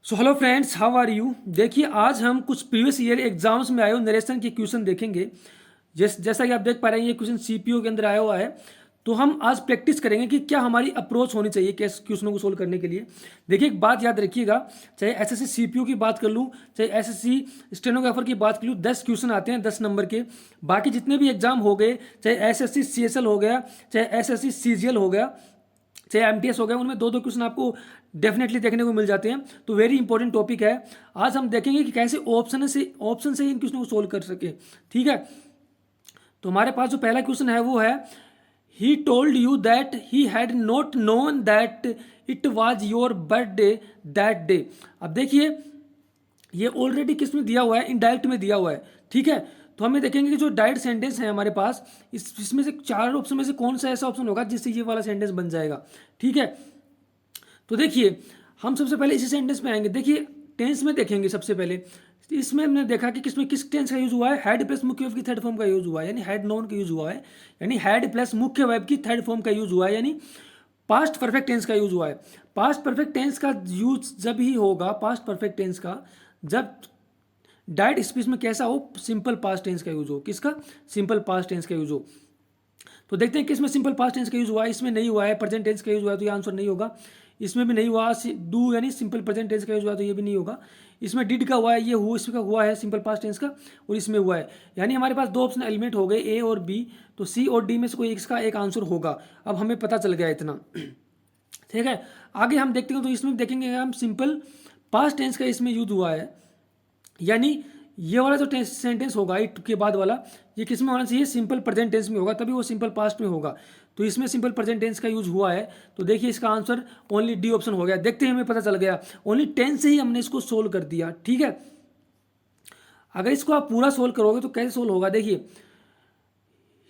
So hello friends, how are you. देखिए, आज हम कुछ प्रीवियस ईयर एग्जाम्स में आए हुए नरेशन के क्वेश्चन देखेंगे। जैसा कि आप देख पा रहे हैं, ये क्वेश्चन सीपीओ के अंदर आया हुआ है। तो हम आज प्रैक्टिस करेंगे कि क्या हमारी अप्रोच होनी चाहिए कैसे क्वेश्चनों को सोल्व करने के लिए। देखिए, एक बात याद रखिएगा, चाहे एसएससी सीपीओ की बात कर लूँ, चाहे एसएससी स्टेनोग्राफर की बात कर लूँ, 10 क्वेश्चन आते हैं 10 नंबर के। बाकी जितने भी एग्जाम हो गए, चाहे एसएससी सीएसएल हो गया, चाहे एसएससी सीजीएल हो गया, चाहे एमटीएस हो गया, उनमें दो दो क्वेश्चन आपको डेफिनेटली देखने को मिल जाते हैं। तो वेरी इंपॉर्टेंट टॉपिक है। आज हम देखेंगे कि कैसे ऑप्शन से इन क्वेश्चनों को सोल्व कर सके। ठीक है, तो हमारे पास जो पहला क्वेश्चन है वो है, ही told you that he had not known that it was your birthday that day. अब देखिए, ये ऑलरेडी किस में दिया हुआ है, इनडायरेक्ट में दिया हुआ है। ठीक है, तो हमें देखेंगे कि जो डायरेक्ट सेंटेंस है हमारे पास, इसमें से चार ऑप्शन में से कौन सा ऐसा ऑप्शन होगा जिससे ये वाला सेंटेंस बन जाएगा। ठीक है, तो देखिए, हम सबसे पहले इसी सेंटेंस में आएंगे। देखिए, टेंस में देखेंगे सबसे पहले। इसमें हमने देखा कि किसमें किस टेंस का यूज हुआ है, हैड प्लस मुख्य वर्ब की थर्ड फॉर्म का यूज हुआ है, यानी हैड नोन का यूज हुआ है, यानी हैड प्लस मुख्य वर्ब की थर्ड फॉर्म का यूज हुआ है, यानी पास्ट परफेक्ट टेंस का यूज हुआ है। पास्ट परफेक्ट टेंस का यूज जब ही होगा, पास्ट परफेक्ट टेंस का जब डायरेक्ट स्पीच में कैसा हो, सिंपल पास्ट टेंस का यूज हो। किसका? सिंपल पास्ट टेंस का यूज हो। तो देखते हैं किसमें सिंपल पास्ट टेंस का यूज हुआ है। इसमें नहीं हुआ है, प्रेजेंट टेंस का यूज हुआ है, तो ये आंसर नहीं होगा। इसमें भी नहीं हुआ, डू यानी सिंपल प्रेजेंट टेंस का यूज हुआ है, तो ये भी नहीं होगा। इसमें डिड का हुआ है, ये हुआ, इसका हुआ है सिंपल पास्ट टेंस का, और इसमें हुआ है। यानी हमारे पास दो ऑप्शन एलिमेंट हो गए, ए और बी। तो सी और डी में से कोई इसका एक आंसर होगा। अब हमें पता चल गया इतना। ठीक है, आगे हम देखते हैं। तो इसमें देखेंगे हम सिंपल पास्ट टेंस का इसमें यूज हुआ है, यानी ये वाला जो सेंटेंस होगा इट के बाद वाला, ये किस में होना चाहिए, सिंपल प्रेजेंट टेंस में होगा, तभी वो सिंपल पास्ट में होगा। तो इसमें सिंपल प्रेजेंट टेंस का यूज हुआ है। तो देखिए, इसका आंसर ओनली डी ऑप्शन हो गया। देखते हैं, हमें पता चल गया, ओनली टेंस से ही हमने इसको सोल्व कर दिया। ठीक है, अगर इसको आप पूरा सोल्व करोगे तो कैसे सोल्व होगा, देखिए,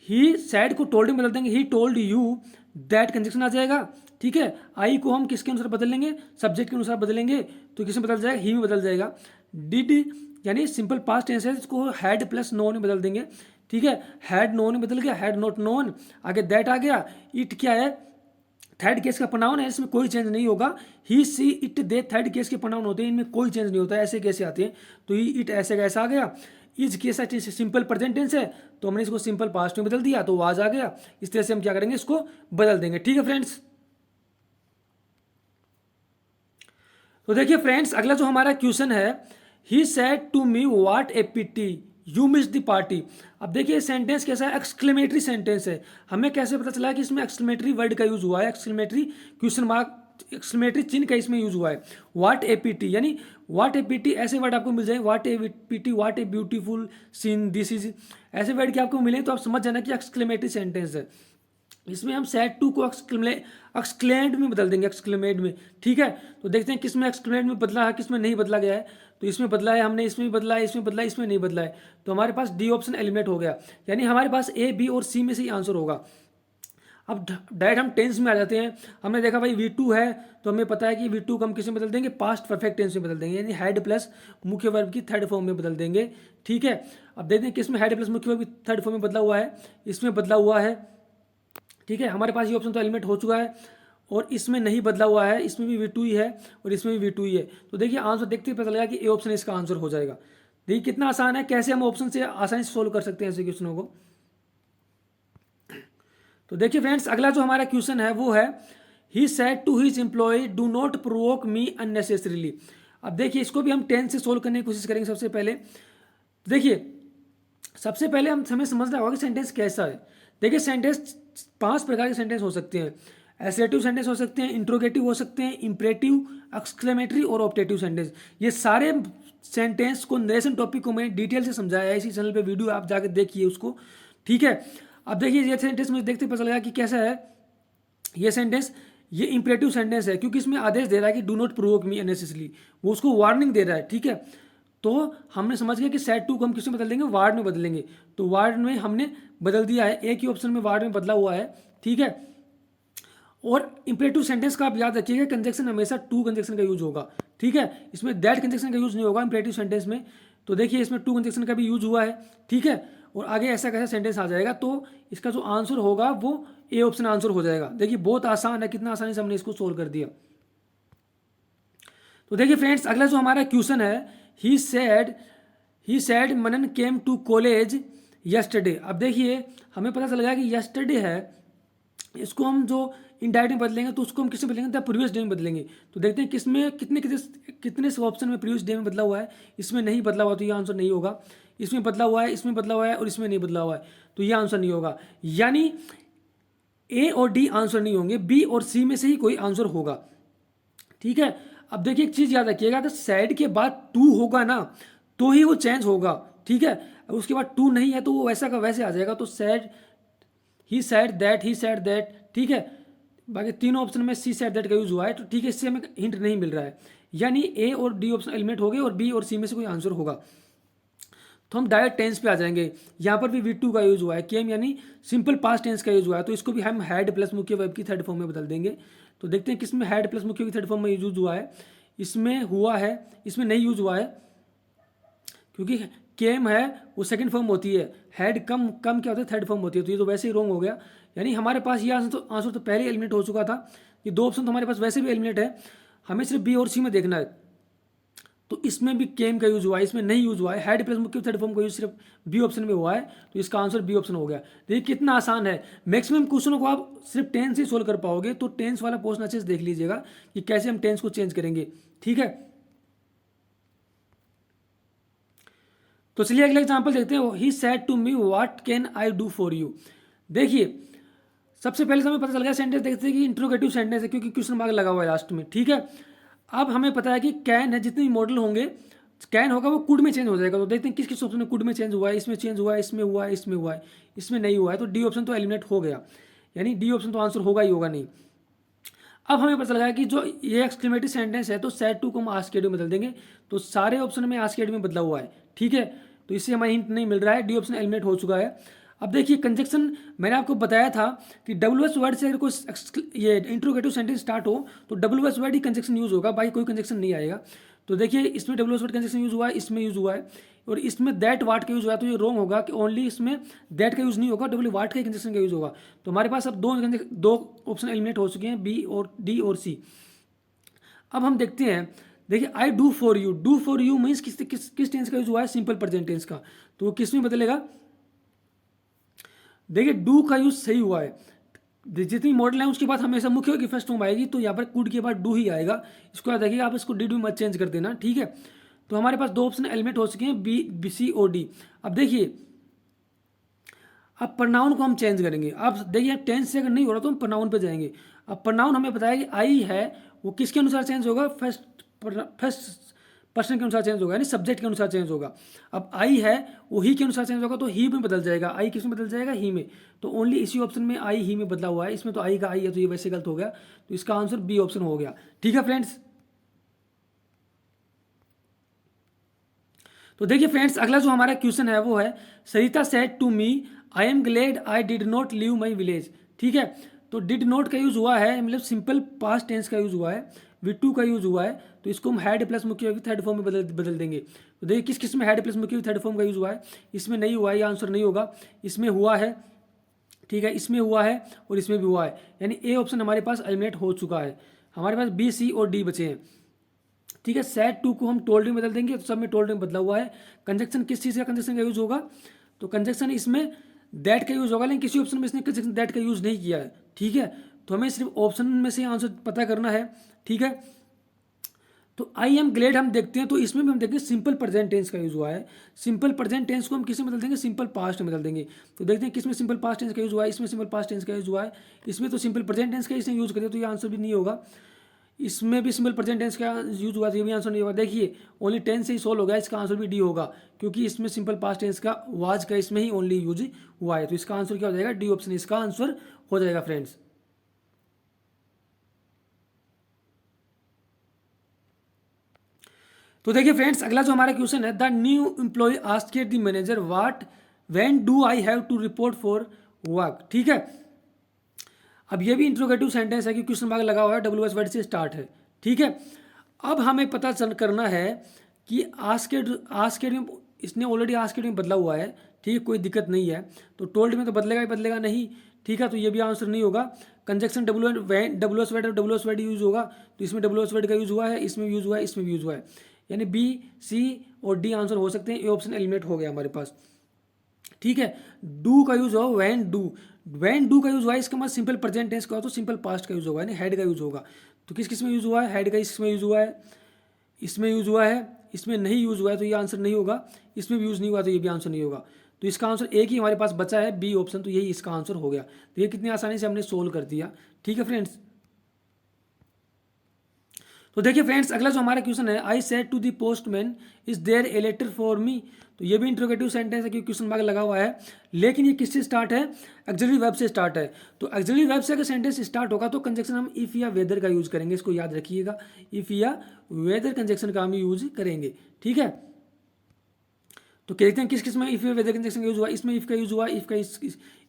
ही सैड को टोल्ड में बदल देंगे, he told you that conjunction आ जाएगा। ठीक है, आई को हम किसके अनुसार बदल लेंगे, सब्जेक्ट के अनुसार बदलेंगे, तो किसमें बदल जाएगा, ही में बदल जाएगा। डिड यानी सिंपल पास्ट टेंस है, इसको हैड प्लस नोन में बदल देंगे। ठीक है, हैड नोन में बदल गया, हैड नॉट नोन, आगे दैट आ गया। इट क्या है, थर्ड केस का प्रोनाउन है, इसमें कोई चेंज नहीं होगा। He she it they third case के प्रोनाउन होते हैं, इनमें कोई चेंज नहीं होता है, ऐसे कैसे आते हैं। तो ही इट ऐसे कैसा आ गया। Is case simple present tense है, तो हमने इसको सिंपल पास्ट में बदल दिया, तो वाज आ गया। इस तरह से हम क्या करेंगे, इसको बदल देंगे। ठीक है फ्रेंड्स, तो देखिए फ्रेंड्स, अगला जो हमारा क्वेश्चन है, he said to me what a pity you miss the party. अब देखिए, सेंटेंस कैसा है, एक्सक्लेमेटरी सेंटेंस है। हमें कैसे पता चला कि इसमें एक्सक्लेमेटरी वर्ड का यूज हुआ है, एक्सक्लेमेटरी क्वेश्चन मार्क, एक्सक्लेमेटरी चिन्ह का इसमें यूज हुआ है। व्हाट ए पिटी, यानी व्हाट ए पिटी, ऐसे वर्ड आपको मिल जाए, what a pity, what a beautiful scene this is, ऐसे वर्ड के आपको मिले तो आप समझ जाना कि एक्सक्लेमेटरी सेंटेंस है। इसमें हम सैड टू को एक्सक्लेमेड में बदल देंगे, एक्सक्लेमेड में। ठीक है, तो देखते हैं किसमें एक्सक्लेमेड में बदला है, किसमें नहीं बदला गया है। तो इसमें बदला है हमने, इसमें बदला है, इसमें बदला है, इसमें नहीं बदला है। तो हमारे पास डी ऑप्शन एलिमिनेट हो गया, यानी हमारे पास ए, बी और सी में से ही आंसर होगा। अब डायरेक्ट हम टेंस में आ जाते हैं। हमने देखा भाई V2 है, तो हमें पता है कि V2 को हम किस में बदल देंगे, पास्ट परफेक्ट टेंस में बदल देंगे, यानी हैड प्लस मुख्य वर्ब की थर्ड फॉर्म में बदल देंगे। ठीक है, अब देखते हैं किस में हैड प्लस मुख्य वर्ब की थर्ड फॉर्म में बदला हुआ है, इसमें बदला हुआ है। ठीक है, हमारे पास ये ऑप्शन तो एलिमेंट हो चुका है, और इसमें नहीं बदला हुआ है, इसमें भी V2 ही है और इसमें भी V2 ही है। तो देखिए, आंसर देखते ही पता लगा कि ए ऑप्शन इसका आंसर हो जाएगा। देखिए कितना आसान है, कैसे हम ऑप्शन से आसानी से सोल्व कर सकते हैं ऐसे क्वेश्चनों को। तो देखिए फ्रेंड्स, अगला जो हमारा क्वेश्चन है वो है, he said to his employ do not provoke me unnecessarily. अब देखिए, इसको भी हम टेंस से सोल्व करने की कोशिश करेंगे। सबसे पहले देखिए, सबसे पहले हमें समझना होगा कि सेंटेंस कैसा है। देखिए, सेंटेंस 5 प्रकार के सेंटेंस हो सकते हैं। एसरेटिव सेंटेंस हो सकते हैं, इंट्रोगेटिव हो सकते हैं, इंपरेटिव, एक्सक्लेमेटरी और ऑप्टेटिव सेंटेंस। ये सारे सेंटेंस को, नरेशन टॉपिक को मैं डिटेल से समझाया है, इसी चैनल पे वीडियो आप जाकर देखिए उसको। ठीक है, अब देखिए, ये सेंटेंस मुझे देखते पता चलेगा कि कैसा है ये सेंटेंस। ये इंपरेटिव सेंटेंस है, क्योंकि इसमें आदेश दे रहा है कि do not provoke me unnecessarily, वो उसको वार्निंग दे रहा है। ठीक है, तो हमने समझ गया कि सैड टू को हम किसमें बदल देंगे, वार्ड में बदलेंगे। तो वार्ड में हमने बदल दिया है, एक ही ऑप्शन में वार्ड में बदला हुआ है। ठीक है, और इंपरेटिव सेंटेंस का आप याद रखिएगा, कंजक्शन हमेशा टू कंजक्शन का यूज होगा। ठीक है, इसमें दैट कंजक्शन का यूज नहीं होगा इंपरेटिव सेंटेंस में। तो देखिए, इसमें टू कंजक्शन का भी यूज हुआ है। ठीक है, और आगे ऐसा कैसा सेंटेंस आ जाएगा, तो इसका जो आंसर होगा वो ए ऑप्शन आंसर हो जाएगा। देखिए, बहुत आसान है, कितना आसानी से हमने इसको सोल्व कर दिया। तो देखिए फ्रेंड्स, अगला जो हमारा क्वेश्चन है, he said Manan came to college yesterday. अब देखिए हमें पता चल गया कि यस्टरडे है, इसको हम जो इनडायरेक्ट में बदलेंगे तो उसको हम किसमें बदलेंगे, द प्रीवियस डे में बदलेंगे। तो देखते हैं किसमें कितने कितने कितने से ऑप्शन में प्रीवियस डे में बदला हुआ है। इसमें नहीं बदला हुआ तो ये आंसर नहीं होगा। इसमें बदला हुआ है, इसमें बदला हुआ है और इसमें नहीं बदला हुआ है, तो ये आंसर नहीं होगा। यानी ए और डी आंसर नहीं होंगे, बी और सी में से ही कोई आंसर होगा। ठीक है, अब देखिए एक चीज़ याद रखिएगा, तो सैड के बाद टू होगा ना तो ही वो चेंज होगा। ठीक है, उसके बाद टू नहीं है तो वो वैसा का वैसे आ जाएगा। तो सैड, ही सैड दैट। ठीक है, बाकी तीनों ऑप्शन में सी सैड दैट का यूज हुआ है, तो ठीक है, इससे हमें हिंट नहीं मिल रहा है। यानी ए और डी ऑप्शन एलिमिनेट हो गए और बी और सी में से कोई आंसर होगा। तो हम डायरेक्ट टेंस पे आ जाएंगे। यहाँ पर भी V2 का यूज हुआ है, केम यानी सिंपल पास्ट टेंस का यूज हुआ है, तो इसको भी हम हैड प्लस मुख्य वर्ब की थर्ड फॉर्म में बदल देंगे। तो देखते हैं किसमें हैड प्लस मुख्य की थर्ड फॉर्म में यूज हुआ है। इसमें हुआ है, इसमें नहीं यूज हुआ है, क्योंकि केम है वो सेकंड फॉर्म होती है, हैड कम कम क्या होता है, थर्ड फॉर्म होती है, तो ये तो वैसे ही रॉन्ग हो गया। यानी हमारे पास ये आंसर तो पहले एलिमिनेट हो चुका था। ये दो ऑप्शन तो हमारे पास वैसे भी एलिमिनेट है, हमें सिर्फ बी और सी में देखना है। तो इसमें भी केम का यूज हुआ है, इसमें नहीं यूज हुआ है। हैड प्लस मुख्य थर्ड फॉर्म का यूज सिर्फ बी ऑप्शन में हुआ है, तो इसका आंसर बी ऑप्शन हो गया। देखिए कितना आसान है। मैक्सिमम क्वेश्चनों को आप सिर्फ टेंस से सोल्व कर पाओगे, तो टेंस वाला पोर्शन अच्छे से देख लीजिएगा कि कैसे हम टेंस को चेंज करेंगे। ठीक है, तो चलिए अगला एग्जाम्पल देखते हैं। He said to me what can I do for you. देखिए सबसे पहले तो हमें पता चल गया, सेंटेंस देखते हैं कि इंट्रोगेटिव सेंटेंस है, क्योंकि क्वेश्चन मार्क लगा हुआ है लास्ट में। ठीक है, अब हमें पता है कि कैन है, जितने भी मॉडल होंगे कैन होगा वो कुड में चेंज हो जाएगा। तो देखते हैं किस किस ऑप्शन में कुड में चेंज हुआ है। इसमें चेंज हुआ है, इसमें हुआ है, इसमें हुआ है, इसमें नहीं हुआ है, तो डी ऑप्शन तो एलिमिनेट हो गया। यानी डी ऑप्शन तो आंसर होगा ही होगा नहीं। अब हमें पता लगा कि जो ये एक्सक्लेमेटरी सेंटेंस है, तो सैड टू को हम आस्क में बदल देंगे, तो सारे ऑप्शन में आस्क में बदला हुआ है। ठीक है, तो इससे हमें हिंट नहीं मिल रहा है, डी ऑप्शन एलिमिनेट हो चुका है। अब देखिए कंजक्शन, मैंने आपको बताया था कि WH वर्ड से अगर कोई ये इंट्रोगेटिव सेंटेंस स्टार्ट हो तो WH वर्ड ही कंजक्शन यूज होगा, बाकी कोई कंजक्शन नहीं आएगा। तो देखिए इसमें WH वर्ड कंजक्शन यूज हुआ है, इसमें यूज हुआ है, और इसमें दैट वाट का यूज हुआ है, तो ये रॉन्ग होगा कि ओनली इसमें दैट का यूज नहीं होगा, डब्ल्यू वाट का कंजक्शन का यूज होगा। तो हमारे पास अब दो ऑप्शन एलिमिनेट हो चुके हैं, बी और डी और सी। अब हम देखते हैं, देखिए आई डू फॉर यू मीन्स किस टेंस का यूज हुआ है, सिंपल प्रेजेंट टेंस का, तो वो किस में बदलेगा। देखिए डू का यूज सही हुआ है, जितनी मॉडल है उसके बाद हमेशा मुख्य की फर्स्ट फॉर्म आएगी, तो यहाँ पर कुड के बाद डू ही आएगा। इसको याद रखिएगा, आप इसको डी डू मत चेंज कर देना। ठीक है, तो हमारे पास दो ऑप्शन एलिमेंट हो चुके हैं, बी सी और डी। अब देखिए अब प्रोनाउन को हम चेंज करेंगे। अब देखिए टेंस से अगर नहीं हो रहा तो हम प्रोनाउन पे जाएंगे। अब प्रोनाउन हमें बताया कि आई है वो किसके अनुसार चेंज होगा, फर्स्ट पर्सन के अनुसार चेंज होगा, यानी सब्जेक्ट के अनुसार चेंज होगा। अब आई है वो ही के अनुसार चेंज होगा, तो ही में बदल जाएगा। आई किस में बदल जाएगा, ही में। तो ओनली इसी ऑप्शन में आई ही में बदला हुआ है, इसमें तो आई का आई है, तो ये वैसे गलत हो गया, तो इसका आंसर बी ऑप्शन हो गया। ठीक है फ्रेंड्स, तो देखिए फ्रेंड्स अगला जो हमारा क्वेश्चन है वो है, Sarita said to me I am glad I did not leave my village. ठीक है, तो डिड नॉट का यूज हुआ है, मतलब सिंपल पास्ट टेंस का यूज हुआ है, V2 का यूज हुआ है, तो इसको हम हैड प्लस मुख्य थर्ड फॉर्म में बदल देंगे। तो देखिए किस किस में हैड प्लस मुख्य थर्ड फॉर्म का यूज हुआ है। इसमें नहीं हुआ है, ये आंसर नहीं होगा। इसमें हुआ है, ठीक है, इसमें हुआ है और इसमें भी हुआ है, यानी ए ऑप्शन हमारे पास एलिमिनेट हो चुका है। हमारे पास बी सी और डी बचे हैं। ठीक है, सेड टू को हम टोल्ड में बदल देंगे, तो सब में टोल्ड में बदला हुआ है। कंजक्शन किस चीज़ का कंजक्शन का यूज होगा, तो कंजक्शन इसमें दैट का यूज होगा, लेकिन किसी ऑप्शन में इसने कंजक्शन दैट का यूज नहीं किया है। ठीक है, तो हमें सिर्फ ऑप्शन में से आंसर पता करना है। ठीक है, तो आई एम ग्लेड हम देखते हैं, तो इसमें भी हम देखेंगे सिंपल प्रेजेंट टेंस का यूज हुआ है। सिंपल प्रेजेंट टेंस को हम किस में बदल देंगे, सिंपल पास्ट में बदल देंगे। तो देखते हैं किसमें सिंपल पास्ट टेंस का यूज हुआ है, इसमें सिंपल पास्ट टेंस का यूज हुआ है, इसमें तो सिंपल प्रेजेंट टेंस का इसने यूज करिए, तो ये आंसर भी नहीं होगा। इसमें भी सिंपल प्रेजेंट टेंस का यूज हुआ, तो ये भी आंसर नहीं होगा। देखिए ओनली टेंस से ही सोल्व हो गया, इसका आंसर भी डी होगा, क्योंकि इसमें सिंपल पास्ट टेंस का वाज का इसमें ही ओनली यूज हुआ है, तो इसका आंसर क्या हो जाएगा, डी ऑप्शन इसका आंसर हो जाएगा फ्रेंड्स। तो देखिए फ्रेंड्स अगला जो हमारा क्वेश्चन है, the new employ asked the manager what when do I have to report for work. ठीक है, अब ये भी इंट्रोगेटिव सेंटेंस है कि क्वेश्चन मार्क लगा हुआ है, WH वर्ड से स्टार्ट है। ठीक है, अब हमें पता चल करना है कि आस्क्ड में इसने ऑलरेडी आस्क्ड में बदला हुआ है। ठीक है, कोई दिक्कत नहीं है, तो टोल्ड में तो बदलेगा ही बदलेगा नहीं। ठीक है, तो ये भी आंसर नहीं होगा। Conjunction W S word use होगा, तो इसमें डब्ल्यू एस वर्ड का यूज हुआ है, इसमें यूज हुआ है, इसमें भी यूज हुआ है, यानी बी, सी और डी आंसर हो सकते हैं। ए ऑप्शन एलिमिनेट हो गया हमारे पास। ठीक है, डू का यूज हुआ वैन डू का यूज हुआ है, इसका मतलब सिंपल प्रेजेंट टेंस का हो तो सिंपल पास्ट का यूज होगा, यानी हैड का यूज होगा। तो किस किस में यूज हुआ है? हैड का इसमें यूज हुआ है, इसमें यूज हुआ है, इसमें नहीं यूज हुआ है, तो ये आंसर नहीं होगा। इसमें भी यूज नहीं हुआ तो ये भी आंसर नहीं होगा। तो इसका आंसर एक ही हमारे पास बचा है, बी ऑप्शन, तो यही इसका आंसर हो गया। तो ये कितनी आसानी से हमने सोल्व कर दिया। ठीक है फ्रेंड्स, तो देखिए फ्रेंड्स, अगला जो हमारा क्वेश्चन है, I said to the postman is there a letter for me. तो ये भी इंट्रोगेटिव सेंटेंस है क्योंकि क्वेश्चन मार्क लगा हुआ है, लेकिन ये किससे स्टार्ट है? ऑक्सिलरी वर्ब से स्टार्ट है। तो ऑक्सिलरी वर्ब से अगर सेंटेंस स्टार्ट होगा तो कंजक्शन हम इफ या वेदर का यूज करेंगे, इसको याद रखिएगा, इफ या वेदर कंजक्शन का हम यूज करेंगे। ठीक है, तो कहते हैं किस किस में इफ या वेदर कंजक्शन का यूज हुआ? इसमें इफ का यूज हुआ, इफ का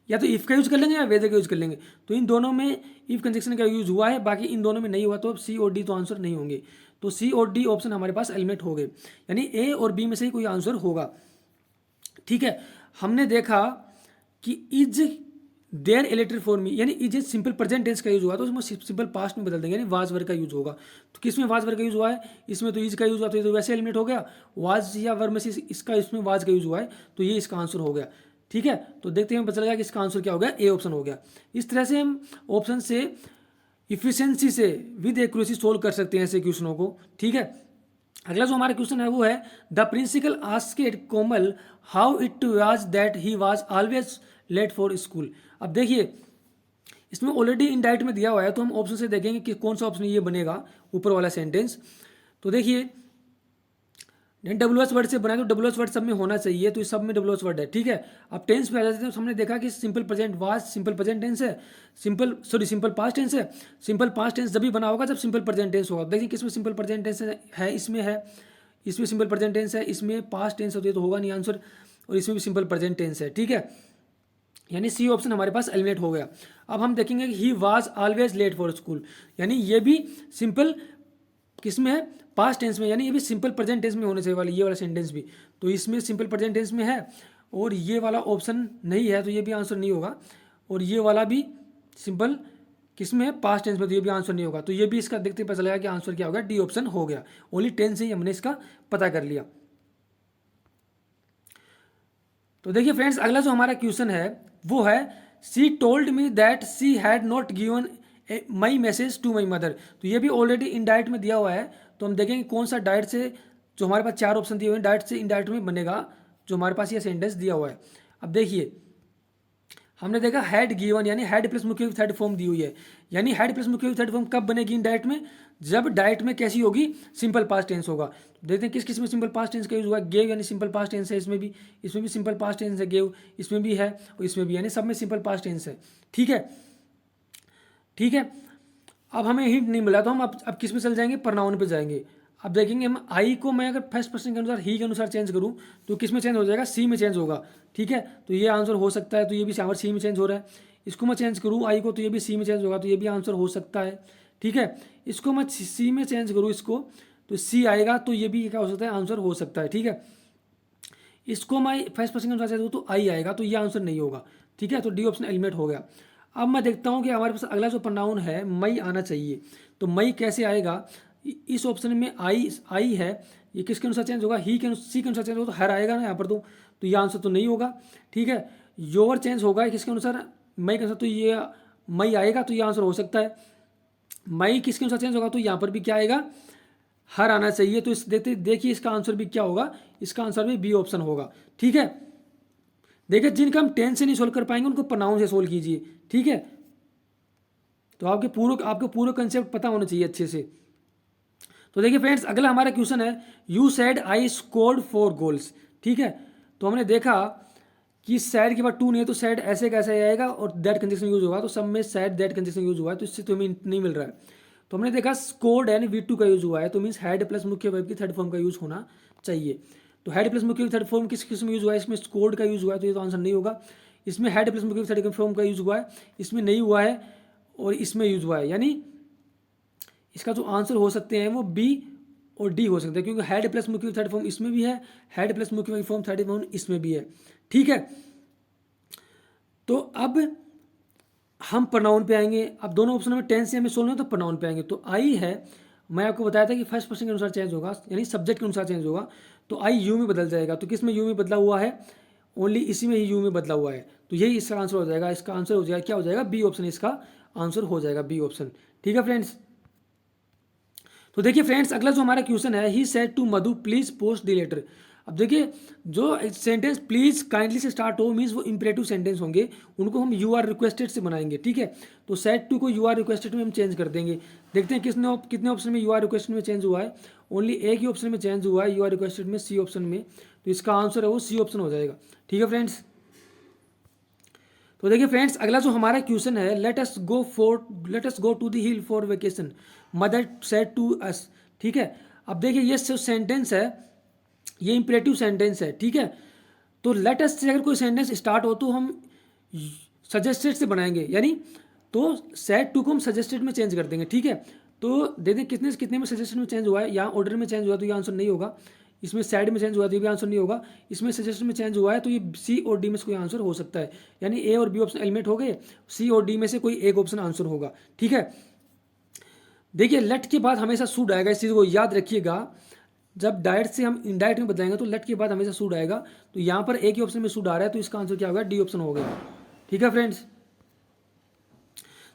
या तो इफ का यूज कर लेंगे या वेदर का यूज कर लेंगे। तो इन दोनों में इफ कंजक्शन का यूज हुआ है, बाकी इन दोनों में नहीं हुआ, तो अब सी और डी तो आंसर नहीं होंगे। तो सी और डी ऑप्शन हमारे पास एलिमिनेट हो गए, यानी ए और बी में से ही कोई आंसर होगा। ठीक है, हमने देखा कि is there a letter for me, यानी इज सिंपल प्रेजेंट टेंस का यूज हुआ तो उसमें सिंपल पास्ट में बदल देंगे, यानी वाज वर्ग का यूज होगा। तो किस में वाज वर्ग का यूज हुआ है? इसमें तो इज का यूज हुआ, तो ये तो वैसे एलिमिनेट हो गया। वाज या वर्ग में से इसका इसमें वाज का यूज हुआ है, तो ये इसका आंसर हो गया। ठीक है, तो देखते हैं पता चलेगा कि इसका आंसर क्या हो गया, ए ऑप्शन हो गया। इस तरह से हम ऑप्शन से इफिशियंसी से विद एक्यूरेसी सोल्व कर सकते हैं ऐसे क्वेश्चनों को। ठीक है, अगला जो हमारा क्वेश्चन है वो है, the principal asked Komal how it was that he was always late for school. अब देखिए, इसमें ऑलरेडी इनडायरेक्ट में दिया हुआ है, तो हम ऑप्शन से देखेंगे कि कौन सा ऑप्शन ये बनेगा ऊपर वाला सेंटेंस। तो देखिए, डब्ल्यू एस वर्ड से बनाए तो डब्ल्यू एस वर्ड सब में होना चाहिए, तो इस सब में डब्ल्यू एस वर्ड है। ठीक है, अब टेंस पे आ जाते हैं, तो हमने देखा कि simple present was simple present tense है, सिंपल पास्ट टेंस है। सिंपल पास्ट टेंस जब भी बना होगा जब सिंपल प्रेजेंट टेंस होगा। देखिए किसमें सिंपल प्रेजेंट टेंस है, इसमें है, इसमें सिंपल प्रेजेंट टेंस है, इसमें पास्ट टेंस होती है तो होगा नहीं आंसर, और इसमें भी सिंपल प्रेजेंट टेंस है। ठीक है, यानी सी ऑप्शन हमारे पास एलिमिनेट हो गया। अब हम देखेंगे कि he was always late for school, यानी ये भी सिंपल किस में है? पास्ट टेंस में, यानी ये भी सिंपल प्रेजेंट टेंस में होने चाहिए वाला, ये वाला सेंटेंस भी। तो इसमें सिंपल प्रेजेंट टेंस में है, और ये वाला ऑप्शन नहीं है, तो ये भी आंसर नहीं होगा। और ये वाला भी सिंपल किस में है? पास्ट टेंस में, तो ये भी आंसर नहीं होगा। तो ये भी इसका देखते पता चलेगा कि आंसर क्या होगा, डी ऑप्शन हो गया। ओनली टेंस से ही हमने इसका पता कर लिया। तो देखिए फ्रेंड्स, अगला जो हमारा क्वेश्चन है वो है, she told me that she had not given my message to my mother. तो ये भी ऑलरेडी इनडायरेक्ट में दिया हुआ है, तो हम देखेंगे कौन सा डायरेक्ट से, जो हमारे पास चार ऑप्शन दिए हुए हैं, डायरेक्ट से इनडायरेक्ट में बनेगा जो हमारे पास ये सेंटेंस दिया हुआ है। अब देखिए, हमने देखा हैड गिवन, यानी हैड प्लस मुख्य थर्ड फॉर्म दी हुई है, यानी हैड प्लस मुख्य थर्ड फॉर्म कब बनेगी इनडायरेक्ट में? जब डायरेक्ट में कैसी होगी? सिंपल पास्ट टेंस होगा। देखते हैं किस किस में सिंपल पास्ट टेंस का यूज हुआ। गेव यानी सिंपल पास्ट टेंस है, इसमें भी सिंपल पास्ट टेंस है, गेव इसमें भी है और इसमें भी, यानी सब में सिंपल पास्ट टेंस है। ठीक है, ठीक है, अब हमें हिंट नहीं मिला, तो हम अब किस में चल जाएंगे? प्रनाउन पे जाएंगे। अब देखेंगे हम आई को मैं अगर फर्स्ट पर्सन के अनुसार, ही के अनुसार चेंज करूँ तो किस में चेंज हो जाएगा? सी में चेंज होगा। ठीक है, तो ये आंसर हो सकता है, तो ये भी यहाँ सी में चेंज हो रहा है। इसको मैं चेंज करूँ आई को, तो ये भी सी में चेंज होगा, तो ये भी आंसर हो सकता है। ठीक है, इसको मैं सी में चेंज करूँ इसको, तो सी आएगा, तो ये भी क्या हो सकता है? आंसर हो सकता है। ठीक है, इसको मैं फर्स्ट पर्सन के अनुसार चेंज करूँ तो आई आएगा, तो ये आंसर नहीं होगा। ठीक है, तो डी ऑप्शन एलिमिनेट हो गया। अब मैं देखता हूँ कि हमारे पास अगला जो प्रोनाउन है मई आना चाहिए, तो मई कैसे आएगा? इस ऑप्शन में आई है, ये किसके अनुसार चेंज होगा? ही के सी के अनुसार चेंज होगा, तो हर आएगा ना यहाँ पर, तो ये आंसर तो नहीं होगा। ठीक है, योवर चेंज होगा किसके अनुसार? मई के अनुसार, तो ये मई आएगा, तो ये आंसर हो सकता है। मई किसके अनुसार चेंज होगा? तो यहाँ पर भी क्या आएगा? हर आना चाहिए। तो इस देखिए इसका आंसर भी क्या होगा? इसका आंसर भी बी ऑप्शन होगा। ठीक है, देखिए जिनका हम टेंस से नहीं सोल्व कर पाएंगे उनको प्रोनाउन से सोल्व कीजिए। ठीक है, तो आपको पूरा कंसेप्ट पता होना चाहिए अच्छे से। तो देखिए फ्रेंड्स, अगला हमारा क्वेश्चन है, you said I scored 4 goals. ठीक है, तो हमने देखा कि सैड के बाद टू नहीं है, तो सैड ऐसे कैसे आएगा और दैट कंजक्शन यूज होगा, तो सब में सैड दैट कंजक्शन यूज हुआ है, तो इससे तो हमें नहीं मिल रहा है। तो हमने देखा स्कोर्ड यानी V2 का यूज हुआ है, तो मीन्स हेड प्लस मुख्य वर्ब की थर्ड फॉर्म का यूज होना चाहिए। तो हेड प्लस मुख्य थर्ड फॉर्म किस किस में यूज हुआ है? इसमें स्कोर्ड का यूज हुआ है, तो ये तो आंसर नहीं होगा। इसमें हेड प्लस मुख्य थर्ड फॉर्म का यूज हुआ है, इसमें नहीं हुआ है, और इसमें यूज हुआ है, यानी इसका जो आंसर हो सकते हैं वो बी और डी हो सकते हैं, क्योंकि हेड प्लस मुख्य थर्ड फॉर्म इसमें भी है, हेड प्लस मुख्य फॉर्म थर्ड फॉर्म इसमें भी है। ठीक है, तो अब हम प्रोनाउन पे आएंगे। अब दोनों ऑप्शन में टेंस से हमें सोल्व है तो प्रोनाउन पे आएंगे। तो आई है, मैं आपको बताया था कि फर्स्ट पर्सन के अनुसार चेंज होगा, यानी सब्जेक्ट के अनुसार चेंज होगा। तो आई यू में बदल जाएगा। तो किस में यू में बदला हुआ है? ओनली इसी में ही यू में बदला हुआ है। तो यही इसका आंसर हो जाएगा। इसका आंसर हो जाएगा, क्या हो जाएगा? बी ऑप्शन इसका आंसर हो जाएगा, बी ऑप्शन। ठीक है फ्रेंड्स। तो देखिए फ्रेंड्स, अगला जो हमारा क्वेश्चन है, he said to Madhu please post the letter. अब देखिए, जो सेंटेंस प्लीज काइंडली से स्टार्ट हो मीन्स वो इंपरेटिव सेंटेंस होंगे, उनको हम यू आर रिक्वेस्टेड से बनाएंगे। ठीक है, तो सेड टू को यू आर रिक्वेस्टेड में हम चेंज कर देंगे। देखते हैं कितने ऑप्शन में यू आर रिक्वेस्टेड में चेंज हुआ है। ओनली एक ही ऑप्शन में चेंज हुआ है, यू आर रिक्वेस्टेड में, सी ऑप्शन में। तो इसका आंसर है वो सी ऑप्शन हो जाएगा। ठीक है फ्रेंड्स। तो देखिए फ्रेंड्स, अगला जो हमारा क्वेश्चन है, let us go to the hill for vacation, mother said to us. ठीक है, अब देखिए ये जो सेंटेंस है ये इंपरेटिव सेंटेंस है। ठीक है, तो लेट अस से अगर कोई सेंटेंस स्टार्ट हो तो हम सजेस्टेड से बनाएंगे, यानी तो सेड टू को हम सजेस्टेड में चेंज कर देंगे। ठीक है, तो देखते कितने कितने में सजेस्टेड में चेंज हुआ है। यहाँ ऑर्डर में चेंज हुआ तो ये आंसर नहीं होगा। इसमें साइड में चेंज हुआ तो ये भी आंसर नहीं होगा। इसमें सजेशन में चेंज हुआ है तो ये सी और डी में से कोई आंसर हो सकता है, यानी ए और बी ऑप्शन एलिमिनेट हो गए, सी और डी में से कोई एक ऑप्शन आंसर होगा। ठीक है, देखिए लेट के बाद हमेशा सूड आएगा, इस चीज़ को याद रखिएगा। जब डायरेक्ट से हम इनडायरेक्ट में बदलाएंगे तो लेट के बाद हमेशा सूड आएगा। तो यहाँ पर एक ही ऑप्शन में सूड आ रहा है तो इसका आंसर क्या होगा? डी ऑप्शन हो गया। ठीक है फ्रेंड्स।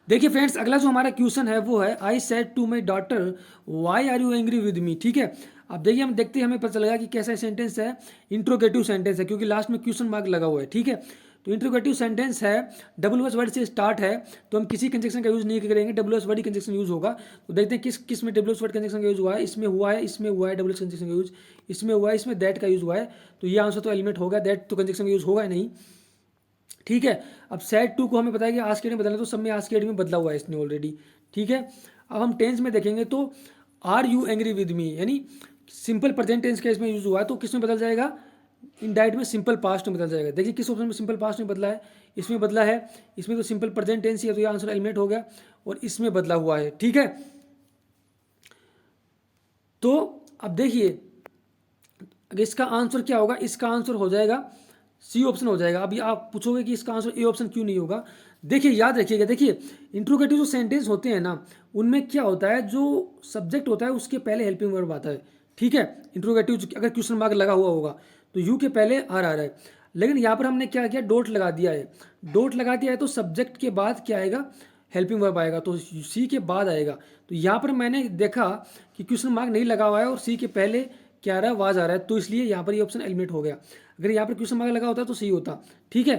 देखिए फ्रेंड्स, अगला जो हमारा क्वेश्चन है वो है, I said to my daughter why are you angry with me. ठीक है, अब देखिए हम देखते हैं, हमें पता चलेगा कि कैसा सेंटेंस है। इंट्रोगेटिव सेंटेंस है, क्योंकि लास्ट में क्वेश्चन मार्क लगा हुआ है। ठीक है, तो इंट्रोगेटिव सेंटेंस है, डब्ल्यू एस वर्ड से स्टार्ट है, तो हम किसी कंजक्शन का यूज नहीं करेंगे, डब्ल्यू एस वर्ड ही कंजक्शन यूज होगा। तो देखते हैं किस में डब्ल्यू एस वर्ड कंजक्शन का यूज हुआ है। इसमें हुआ है, इसमें हुआ है डब्ल्यू एस कंजक्शन का यूज, इसमें हुआ है, इसमें दैट का यूज हुआ है। तो ये आंसर तो एलिमेंट होगा, दैट तो कंजक्शन का यूज होगा नहीं। ठीक है, अब सेड टू को हमें पता है कि आज के डेट में बदलना, तो सब में आज के डेट में बदला हुआ है इसने ऑलरेडी। ठीक है, अब हम टेंस में देखेंगे तो are you angry with me, यानी सिंपल प्रेजेंट टेंस का इसमें यूज हुआ है, तो किस में बदल जाएगा? इनडायरेक्ट में सिंपल पास्ट में बदल जाएगा। देखिए किस ऑप्शन में सिंपल पास्ट में बदला है, इसमें बदला है। इसमें तो सिंपल प्रेजेंट टेंस ही है, तो ये आंसर एलिमिनेट हो गया, और इसमें बदला हुआ है। ठीक है, तो अब देखिए अगर इसका आंसर क्या होगा, इसका आंसर हो जाएगा सी ऑप्शन हो जाएगा। अभी आप पूछोगे कि इसका आंसर ए ऑप्शन क्यों नहीं होगा। देखिए याद रखिएगा, देखिए इंट्रोगेटिव जो सेंटेंस होते हैं ना, उनमें क्या होता है, जो सब्जेक्ट होता है उसके पहले हेल्पिंग वर्ब आता है। ठीक है, इंट्रोगेटिव अगर क्वेश्चन मार्क लगा हुआ होगा तो यू के पहले आर आ रहा है, लेकिन यहाँ पर हमने क्या किया, डॉट लगा दिया है। डॉट लगा दिया है तो सब्जेक्ट के बाद क्या आएगा? हेल्पिंग वर्ब आएगा, तो सी के बाद आएगा। तो यहाँ पर मैंने देखा कि क्वेश्चन मार्क नहीं लगा हुआ है और सी के पहले क्या आ रहा है? वाज आ रहा है, तो इसलिए यहाँ पर ये ऑप्शन एलिमिनेट हो गया। अगर यहाँ पर क्वेश्चन मार्क लगा होता तो सही होता। ठीक है,